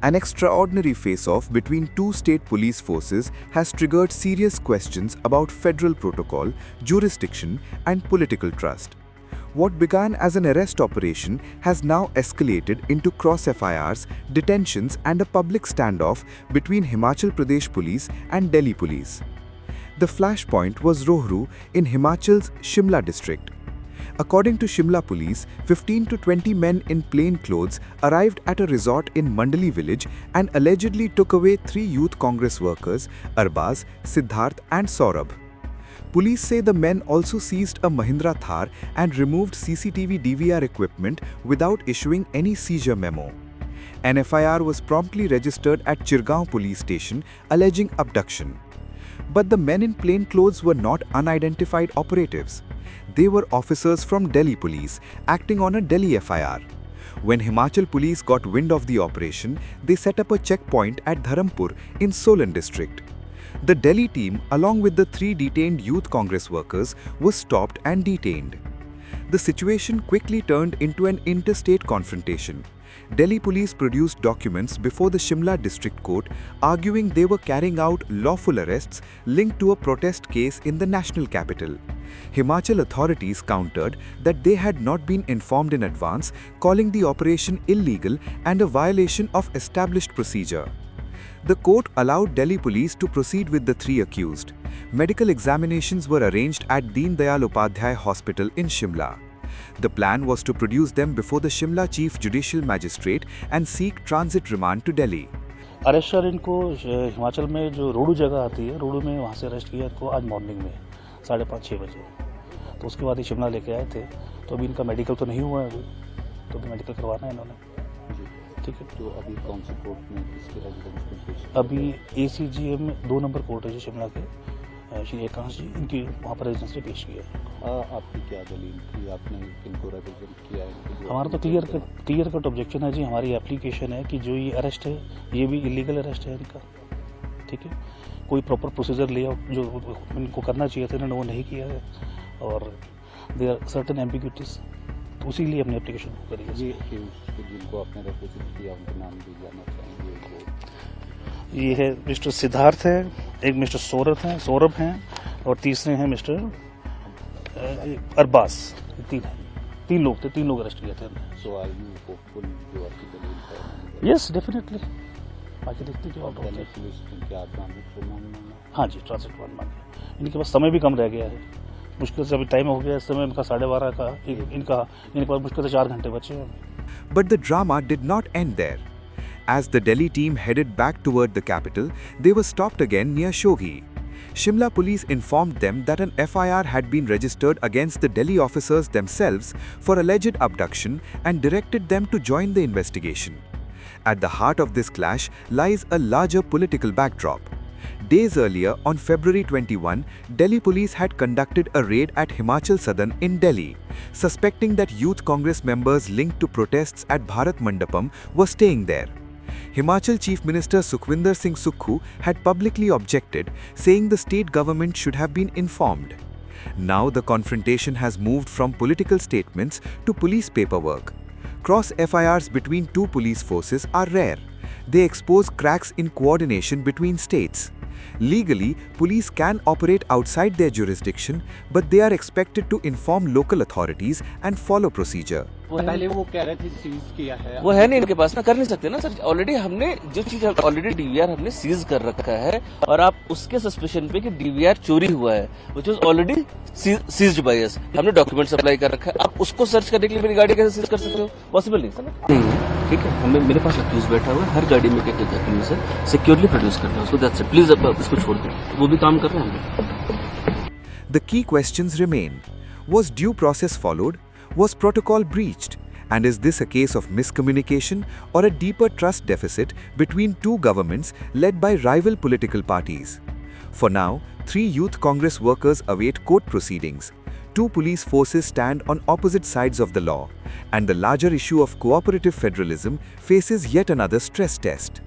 An extraordinary face-off between two state police forces has triggered serious questions about federal protocol, jurisdiction, and political trust. What began as an arrest operation has now escalated into cross FIRs, detentions, and a public standoff between Himachal Pradesh Police and Delhi Police. The flashpoint was Rohru in Himachal's Shimla district. According to Shimla Police, 15 to 20 men in plain clothes arrived at a resort in Mandali village and allegedly took away 3 youth Congress workers, Arbaz, Siddharth, and Saurabh. Police say the men also seized a Mahindra Thar and removed CCTV DVR equipment without issuing any seizure memo. An FIR was promptly registered at Chirgaon police station alleging abduction. But the men in plain clothes were not unidentified operatives. They were officers from Delhi Police acting on a Delhi FIR. When Himachal Police got wind of the operation, they set up a checkpoint at Dharampur in Solan district. The Delhi team, along with the 3 detained youth Congress workers, was stopped and detained. The situation quickly turned into an interstate confrontation. Delhi police produced documents before the Shimla District Court arguing they were carrying out lawful arrests linked to a protest case in the national capital. Himachal authorities countered that they had not been informed in advance, calling the operation illegal and a violation of established procedure. The court allowed Delhi police to proceed with the 3 accused. Medical examinations were arranged at Deen Dayal Upadhyay Hospital in Shimla. The plan was to produce them before the Shimla Chief Judicial Magistrate and seek transit remand to Delhi. Arrester इनको हिमाचल में जो रोडू जगह आती है, रोडू में वहाँ से arrest किया इनको आज मॉर्निंग में 5:30-6 बजे। तो उसके बाद ही शिमला लेके आए थे। तो अभी इनका मेडिकल तो नहीं हुआ है अभी, तो अभी मेडिकल करवाना है इन्होंने। ठीक है। तो अभी कौन सी कोर्ट में किसके रेजिडेंस में? अभी ACGM 2 नंबर कोर्ट है जो शिमला के, श्री एकांश जी, इनकी वहाँ पर रेजिडेंस में पेश किया। आपकी क्या दलील थी? आपने किनको रिप्रेजेंट किया है? हमारा तो क्लियर कट ऑब्जेक्शन है जी। हमारी एप्लीकेशन है कि जो ये अरेस्ट है ये भी इलीगल अरेस्ट है इनका। ठीक है। कोई प्रॉपर प्रोसीजर लेआउट जो इनको करना चाहिए था इन्होंने वो नहीं किया है और दे आर सर्टेन एम्बिग्यूटीज, तो उसी लिए हमने एप्लीकेशन करी है। जी, जिनको आपने रिप्रेजेंट किया उनके नाम भी जानना चाहेंगे? ये है मिस्टर सिद्धार्थ है, एक मिस्टर सौरभ हैं और तीसरे हैं मिस्टर अरबाज। 3 लोग थे, 3 लोग अरेस्ट किए थे हमने। सो आर यू होपफुल जो आपकी दलील है? Yes, definitely. बाकी देखते हैं क्या आप ट्रांजिट रिमांड मांगे? हाँ जी, ट्रांजिट रिमांड मांगे। इनके पास समय भी कम रह गया है, मुश्किल से अभी टाइम हो गया इस समय इनका 12:30 का। इनके पास मुश्किल से 4 घंटे बचे हैं। But the drama did not end there. As the Delhi team headed back toward the capital, they were stopped again near Shoghi. Shimla police informed them that an FIR had been registered against the Delhi officers themselves for alleged abduction and directed them to join the investigation. At the heart of this clash lies a larger political backdrop. Days earlier, on February 21, Delhi police had conducted a raid at Himachal Sadan in Delhi, suspecting that youth Congress members linked to protests at Bharat Mandapam were staying there. Himachal Chief Minister Sukhwinder Singh Sukhu had publicly objected, saying the state government should have been informed. Now the confrontation has moved from political statements to police paperwork. Cross FIRs between 2 police forces are rare. They expose cracks in coordination between states. Legally, police can operate outside their jurisdiction, but they are expected to inform local authorities and follow procedure. पहले वो कह रहे थे seize किया है, वो है नहीं इनके पास ना, कर नहीं सकते ना सर। ऑलरेडी हमने जो चीज ऑलरेडी DVR हमने सीज कर रखा है और आप उसके सस्पेशन पे कि DVR चोरी हुआ है, which was already seized by us, हमने डॉक्यूमेंट सप्लाई कर रखा है। आप उसको सर्च करने के लिए मेरी गाड़ी कैसे सीज कर सकते हो? पॉसिबल नहीं सर। नहीं है, ठीक है। हमें मेरे पास अक्यूज बैठा हुआ है, हर गाड़ी में एक अक्यूज है, सिक्योरली प्रोड्यूस करना है उसको। दैट्स इट, प्लीज अब इसको छोड़ दें, वो भी काम कर रहे हैं। The key questions remain. Was due process followed? Was protocol breached? And is this a case of miscommunication or a deeper trust deficit between 2 governments led by rival political parties? For now, 3 youth Congress workers await court proceedings. 2 police forces stand on opposite sides of the law, and the larger issue of cooperative federalism faces yet another stress test.